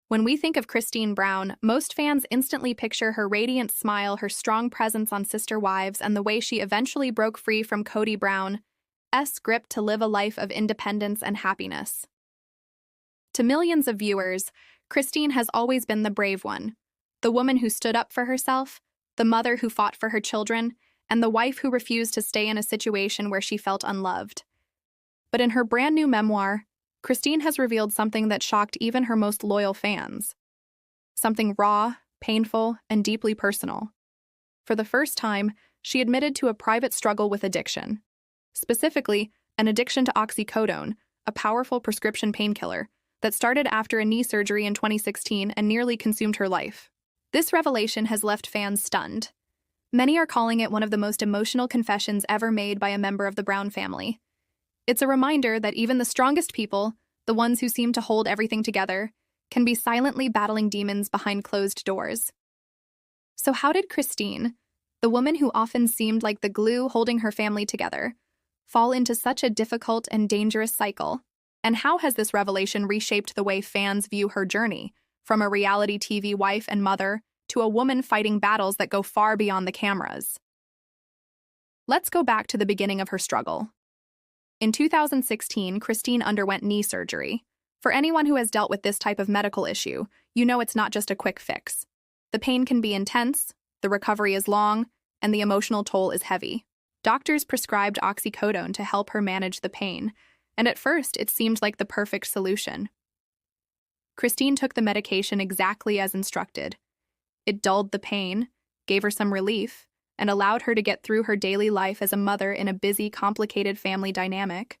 When we think of Kody Brown, most fans instantly picture her radiant smile, her strong presence on Sister Wives, and the way she eventually broke free from Kody Brown's grip to live a life of independence and happiness. To millions of viewers, Kody has always been the brave one, the woman who stood up for herself, the mother who fought for her children, and the wife who refused to stay in a situation where she felt unloved. But in her brand new memoir, Kody has revealed something that shocked even her most loyal fans. Something raw, painful, and deeply personal. For the first time, she admitted to a private struggle with addiction. Specifically, an addiction to oxycodone, a powerful prescription painkiller that started after a knee surgery in 2016 and nearly consumed her life. This revelation has left fans stunned. Many are calling it one of the most emotional confessions ever made by a member of the Brown family. It's a reminder that even the strongest people, the ones who seem to hold everything together, can be silently battling demons behind closed doors. So how did Kody, the woman who often seemed like the glue holding her family together, fall into such a difficult and dangerous cycle? And how has this revelation reshaped the way fans view her journey, from a reality TV wife and mother to a woman fighting battles that go far beyond the cameras? Let's go back to the beginning of her struggle. In 2016, Kody underwent knee surgery. For anyone who has dealt with this type of medical issue, you know it's not just a quick fix. The pain can be intense, the recovery is long, and the emotional toll is heavy. Doctors prescribed oxycodone to help her manage the pain, and at first it seemed like the perfect solution. Kody took the medication exactly as instructed. It dulled the pain, gave her some relief, and allowed her to get through her daily life as a mother in a busy, complicated family dynamic.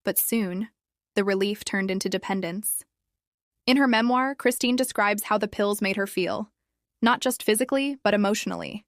But soon, the relief turned into dependence. In her memoir, Kody describes how the pills made her feel, not just physically, but emotionally.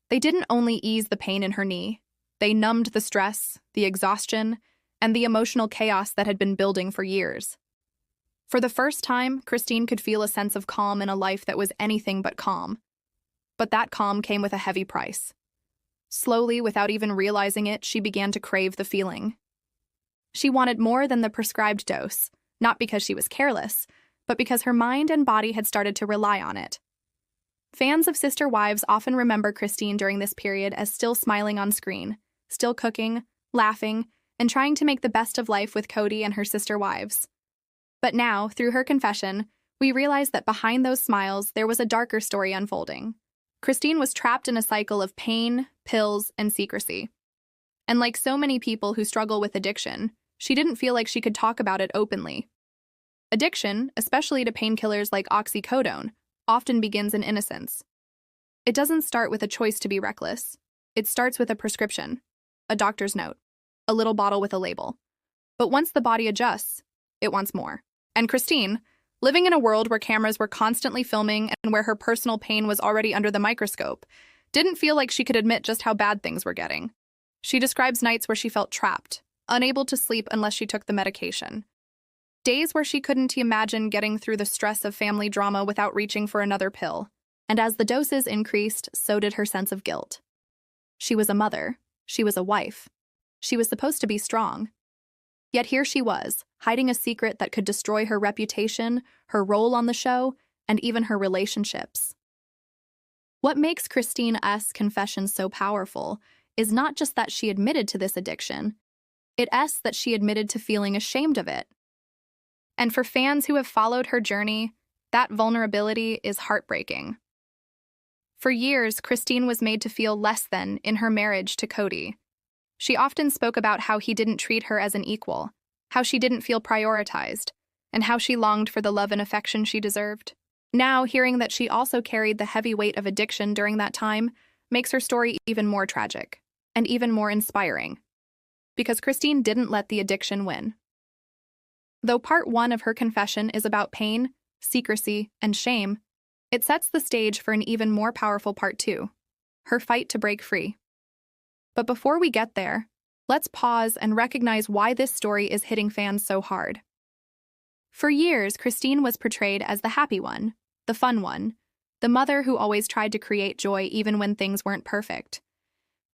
They didn't only ease the pain in her knee, they numbed the stress, the exhaustion, and the emotional chaos that had been building for years. For the first time, Kody could feel a sense of calm in a life that was anything but calm. But that calm came with a heavy price. Slowly, without even realizing it, she began to crave the feeling. She wanted more than the prescribed dose, not because she was careless, but because her mind and body had started to rely on it. Fans of Sister Wives often remember Kody during this period as still smiling on screen, still cooking, laughing, and trying to make the best of life with Kody and her sister wives. But now, through her confession, we realize that behind those smiles there was a darker story unfolding. Kody was trapped in a cycle of pain, pills, and secrecy. And like so many people who struggle with addiction, she didn't feel like she could talk about it openly. Addiction, especially to painkillers like oxycodone, often begins in innocence. It doesn't start with a choice to be reckless. It starts with a prescription, a doctor's note, a little bottle with a label. But once the body adjusts, it wants more. And Kody, living in a world where cameras were constantly filming and where her personal pain was already under the microscope, didn't feel like she could admit just how bad things were getting. She describes nights where she felt trapped, unable to sleep unless she took the medication. Days where she couldn't imagine getting through the stress of family drama without reaching for another pill. And as the doses increased, so did her sense of guilt. She was a mother. She was a wife. She was supposed to be strong. Yet here she was, hiding a secret that could destroy her reputation, her role on the show, and even her relationships. What makes Kody's confession so powerful is not just that she admitted to this addiction, it's that she admitted to feeling ashamed of it. And for fans who have followed her journey, that vulnerability is heartbreaking. For years, Kody was made to feel less than in her marriage to Kody. She often spoke about how he didn't treat her as an equal, how she didn't feel prioritized, and how she longed for the love and affection she deserved. Now, hearing that she also carried the heavy weight of addiction during that time makes her story even more tragic and even more inspiring. Because Kody didn't let the addiction win. Though part 1 of her confession is about pain, secrecy, and shame, it sets the stage for an even more powerful part 2, her fight to break free. But before we get there, let's pause and recognize why this story is hitting fans so hard. For years, Kody was portrayed as the happy one, the fun one, the mother who always tried to create joy even when things weren't perfect.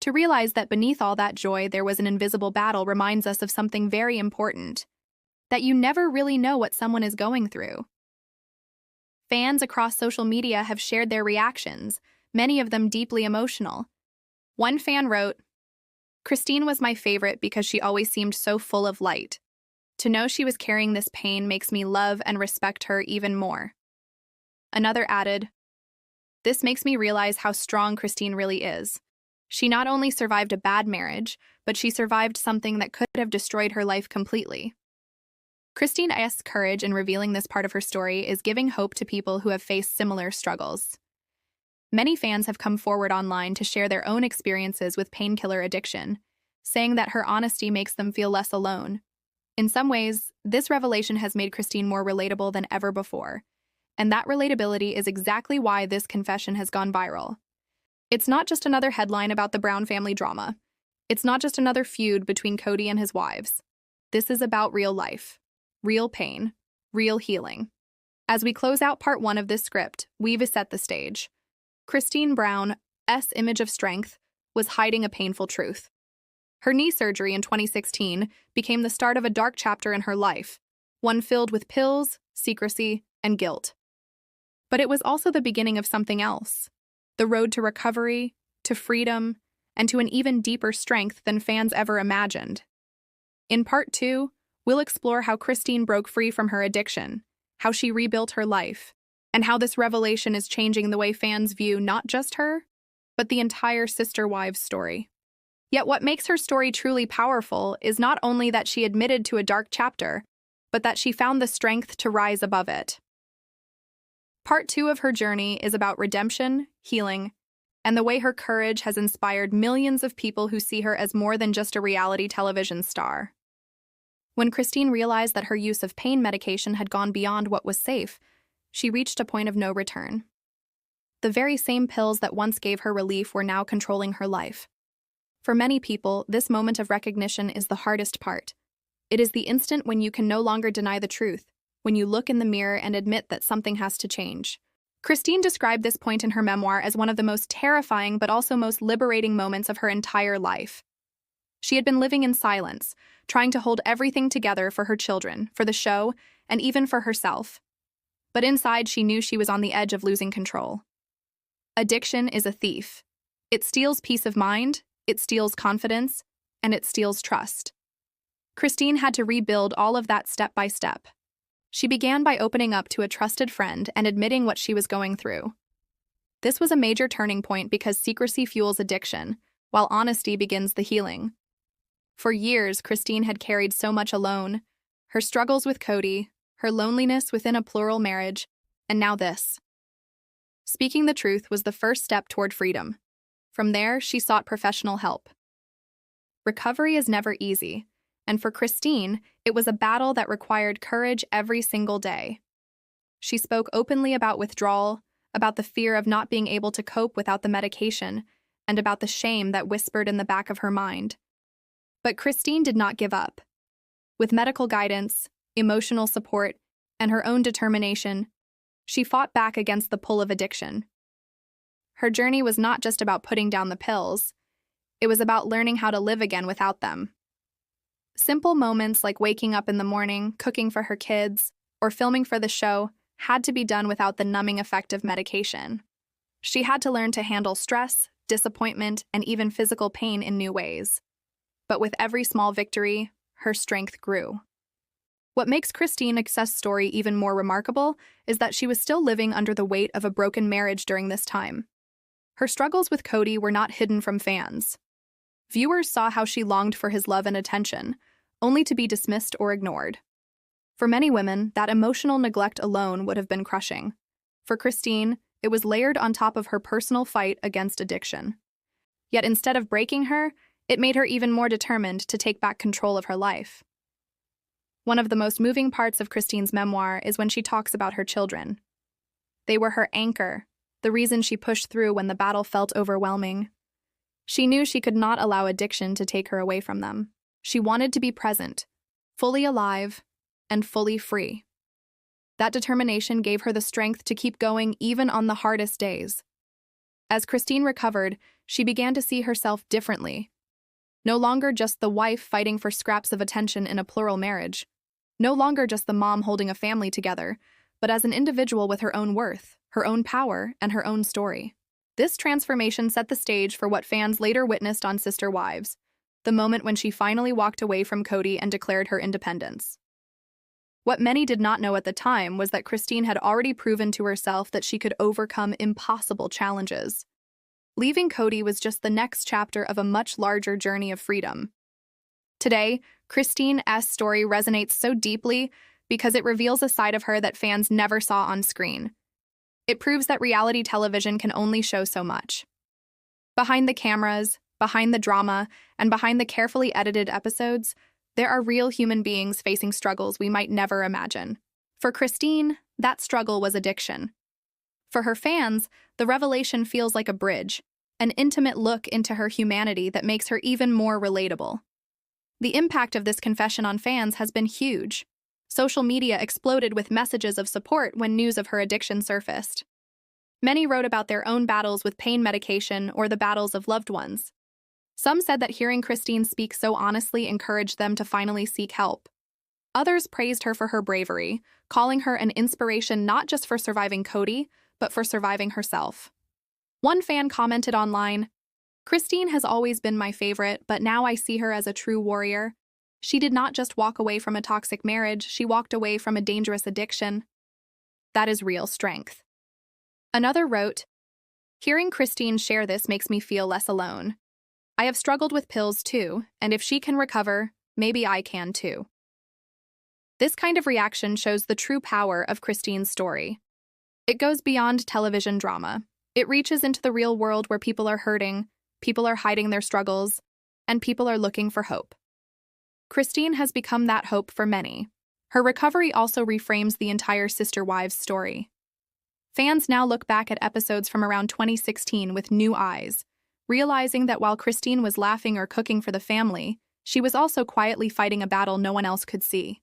To realize that beneath all that joy there was an invisible battle reminds us of something very important, that you never really know what someone is going through. Fans across social media have shared their reactions, many of them deeply emotional. One fan wrote, "Christine was my favorite because she always seemed so full of light. To know she was carrying this pain makes me love and respect her even more." Another added, "This makes me realize how strong Christine really is. She not only survived a bad marriage, but she survived something that could have destroyed her life completely." Christine's courage in revealing this part of her story is giving hope to people who have faced similar struggles. Many fans have come forward online to share their own experiences with painkiller addiction, saying that her honesty makes them feel less alone. In some ways, this revelation has made Christine more relatable than ever before, and that relatability is exactly why this confession has gone viral. It's not just another headline about the Brown family drama. It's not just another feud between Kody and his wives. This is about real life, real pain, real healing. As we close out part 1 of this script, we've set the stage. Christine Brown's image of strength was hiding a painful truth. Her knee surgery in 2016 became the start of a dark chapter in her life, one filled with pills, secrecy, and guilt. But it was also the beginning of something else, the road to recovery, to freedom, and to an even deeper strength than fans ever imagined. In part 2, we'll explore how Christine broke free from her addiction, how she rebuilt her life, and how this revelation is changing the way fans view not just her, but the entire Sister Wives story. Yet what makes her story truly powerful is not only that she admitted to a dark chapter, but that she found the strength to rise above it. Part 2 of her journey is about redemption, healing, and the way her courage has inspired millions of people who see her as more than just a reality television star. When Christine realized that her use of pain medication had gone beyond what was safe, she reached a point of no return. The very same pills that once gave her relief were now controlling her life. For many people, this moment of recognition is the hardest part. It is the instant when you can no longer deny the truth, when you look in the mirror and admit that something has to change. Christine described this point in her memoir as one of the most terrifying but also most liberating moments of her entire life. She had been living in silence, trying to hold everything together for her children, for the show, and even for herself. But inside, she knew she was on the edge of losing control. Addiction is a thief. It steals peace of mind, it steals confidence, and it steals trust. Christine had to rebuild all of that step by step. She began by opening up to a trusted friend and admitting what she was going through. This was a major turning point because secrecy fuels addiction, while honesty begins the healing. For years, Christine had carried so much alone, her struggles with Kody, her loneliness within a plural marriage, and now this. Speaking the truth was the first step toward freedom. From there, she sought professional help. Recovery is never easy, and for Christine, it was a battle that required courage every single day. She spoke openly about withdrawal, about the fear of not being able to cope without the medication, and about the shame that whispered in the back of her mind. But Christine did not give up. With medical guidance, emotional support, and her own determination, she fought back against the pull of addiction. Her journey was not just about putting down the pills, it was about learning how to live again without them. Simple moments like waking up in the morning, cooking for her kids, or filming for the show had to be done without the numbing effect of medication. She had to learn to handle stress, disappointment, and even physical pain in new ways. But with every small victory, her strength grew. What makes Christine's success story even more remarkable is that she was still living under the weight of a broken marriage during this time. Her struggles with Kody were not hidden from fans. Viewers saw how she longed for his love and attention, only to be dismissed or ignored. For many women, that emotional neglect alone would have been crushing. For Christine, it was layered on top of her personal fight against addiction. Yet instead of breaking her, it made her even more determined to take back control of her life. One of the most moving parts of Christine's memoir is when she talks about her children. They were her anchor, the reason she pushed through when the battle felt overwhelming. She knew she could not allow addiction to take her away from them. She wanted to be present, fully alive, and fully free. That determination gave her the strength to keep going even on the hardest days. As Christine recovered, she began to see herself differently. No longer just the wife fighting for scraps of attention in a plural marriage. No longer just the mom holding a family together, but as an individual with her own worth, her own power, and her own story. This transformation set the stage for what fans later witnessed on Sister Wives, the moment when she finally walked away from Kody and declared her independence. What many did not know at the time was that Christine had already proven to herself that she could overcome impossible challenges. Leaving Kody was just the next chapter of a much larger journey of freedom. Today, Christine's story resonates so deeply because it reveals a side of her that fans never saw on screen. It proves that reality television can only show so much. Behind the cameras, behind the drama, and behind the carefully edited episodes, there are real human beings facing struggles we might never imagine. For Christine, that struggle was addiction. For her fans, the revelation feels like a bridge, an intimate look into her humanity that makes her even more relatable. The impact of this confession on fans has been huge. Social media exploded with messages of support when news of her addiction surfaced. Many wrote about their own battles with pain medication or the battles of loved ones. Some said that hearing Christine speak so honestly encouraged them to finally seek help. Others praised her for her bravery, calling her an inspiration not just for surviving Kody, but for surviving herself. One fan commented online, "Christine has always been my favorite, but now I see her as a true warrior. She did not just walk away from a toxic marriage, she walked away from a dangerous addiction. That is real strength." Another wrote, "Hearing Christine share this makes me feel less alone. I have struggled with pills too, and if she can recover, maybe I can too." This kind of reaction shows the true power of Christine's story. It goes beyond television drama. It reaches into the real world where people are hurting, people are hiding their struggles, and people are looking for hope. Christine has become that hope for many. Her recovery also reframes the entire Sister Wives story. Fans now look back at episodes from around 2016 with new eyes, realizing that while Christine was laughing or cooking for the family, she was also quietly fighting a battle no one else could see.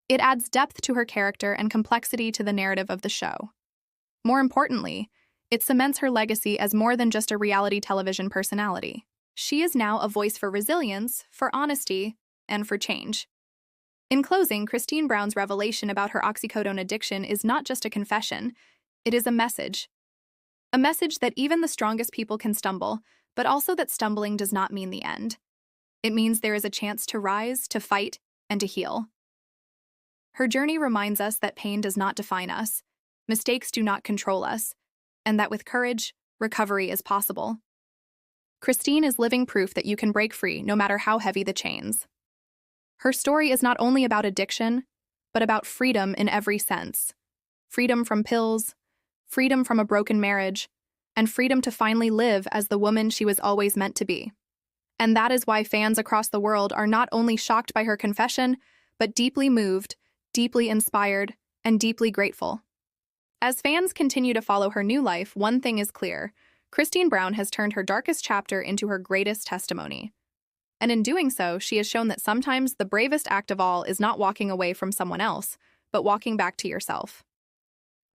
It adds depth to her character and complexity to the narrative of the show. More importantly, it cements her legacy as more than just a reality television personality. She is now a voice for resilience, for honesty, and for change. In closing, Kody Brown's revelation about her oxycodone addiction is not just a confession, it is a message. A message that even the strongest people can stumble, but also that stumbling does not mean the end. It means there is a chance to rise, to fight, and to heal. Her journey reminds us that pain does not define us, mistakes do not control us, and that with courage, recovery is possible. Christine is living proof that you can break free no matter how heavy the chains. Her story is not only about addiction, but about freedom in every sense. Freedom from pills, freedom from a broken marriage, and freedom to finally live as the woman she was always meant to be. And that is why fans across the world are not only shocked by her confession, but deeply moved, deeply inspired, and deeply grateful. As fans continue to follow her new life, one thing is clear: Kody Brown has turned her darkest chapter into her greatest testimony. And in doing so, she has shown that sometimes the bravest act of all is not walking away from someone else, but walking back to yourself.